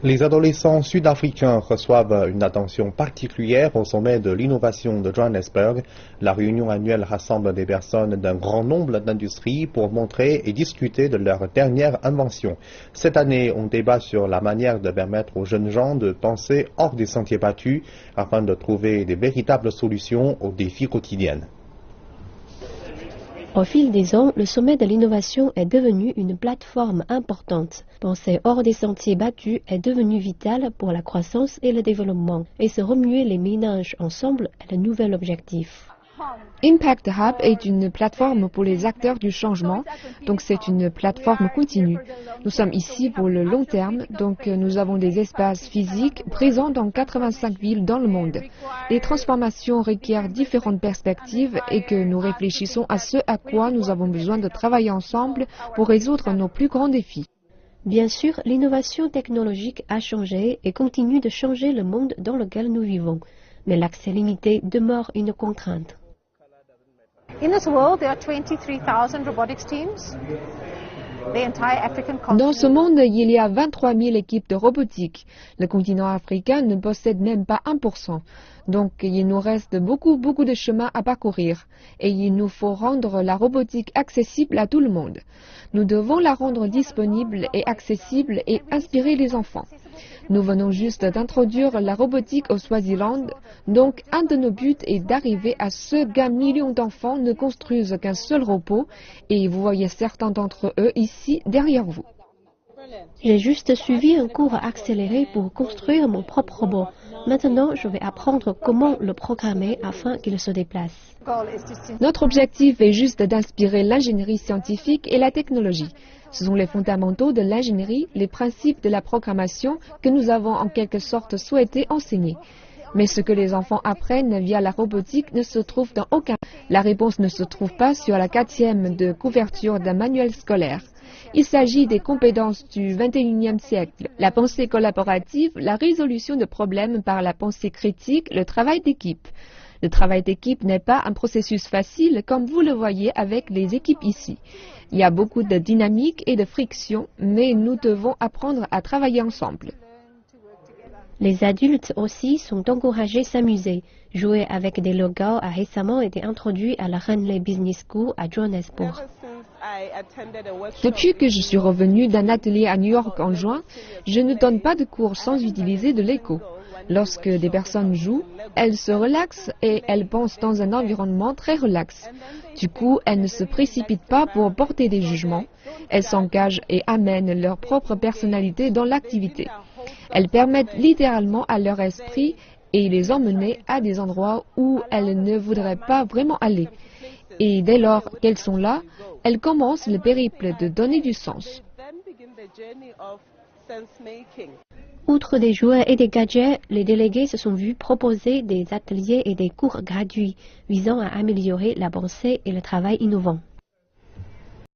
Les adolescents sud-africains reçoivent une attention particulière au sommet de l'innovation de Johannesburg. La réunion annuelle rassemble des personnes d'un grand nombre d'industries pour montrer et discuter de leurs dernières inventions. Cette année, on débat sur la manière de permettre aux jeunes gens de penser hors des sentiers battus afin de trouver des véritables solutions aux défis quotidiens. Au fil des ans, le sommet de l'innovation est devenu une plateforme importante. Penser hors des sentiers battus est devenu vital pour la croissance et le développement. Et se remuer les méninges ensemble est le nouvel objectif. Impact Hub est une plateforme pour les acteurs du changement, donc c'est une plateforme continue. Nous sommes ici pour le long terme, donc nous avons des espaces physiques présents dans 85 villes dans le monde. Les transformations requièrent différentes perspectives et que nous réfléchissons à ce à quoi nous avons besoin de travailler ensemble pour résoudre nos plus grands défis. Bien sûr, l'innovation technologique a changé et continue de changer le monde dans lequel nous vivons, mais l'accès limité demeure une contrainte. Dans ce monde, il y a 23 000 équipes de robotique. Le continent africain ne possède même pas 1%. Donc, il nous reste beaucoup de chemin à parcourir. Et il nous faut rendre la robotique accessible à tout le monde. Nous devons la rendre disponible et accessible et inspirer les enfants. Nous venons juste d'introduire la robotique au Swaziland, donc un de nos buts est d'arriver à ce qu'un million d'enfants ne construisent qu'un seul robot, et vous voyez certains d'entre eux ici derrière vous. J'ai juste suivi un cours accéléré pour construire mon propre robot. Maintenant, je vais apprendre comment le programmer afin qu'il se déplace. Notre objectif est juste d'inspirer l'ingénierie scientifique et la technologie. Ce sont les fondamentaux de l'ingénierie, les principes de la programmation que nous avons en quelque sorte souhaité enseigner. Mais ce que les enfants apprennent via la robotique ne se trouve dans aucun. La réponse ne se trouve pas sur la 4e de couverture d'un manuel scolaire. Il s'agit des compétences du XXIe siècle, la pensée collaborative, la résolution de problèmes par la pensée critique, le travail d'équipe. Le travail d'équipe n'est pas un processus facile comme vous le voyez avec les équipes ici. Il y a beaucoup de dynamique et de friction, mais nous devons apprendre à travailler ensemble. Les adultes aussi sont encouragés à s'amuser. Jouer avec des logos a récemment été introduit à la Renley Business School à Johannesburg. Depuis que je suis revenue d'un atelier à New York en juin, je ne donne pas de cours sans utiliser de Lego. Lorsque des personnes jouent, elles se relaxent et elles pensent dans un environnement très relax. Du coup, elles ne se précipitent pas pour porter des jugements. Elles s'engagent et amènent leur propre personnalité dans l'activité. Elles permettent littéralement à leur esprit et les emmener à des endroits où elles ne voudraient pas vraiment aller. Et dès lors qu'elles sont là, elles commencent le périple de donner du sens. Outre des jouets et des gadgets, les délégués se sont vus proposer des ateliers et des cours gratuits visant à améliorer la pensée et le travail innovant.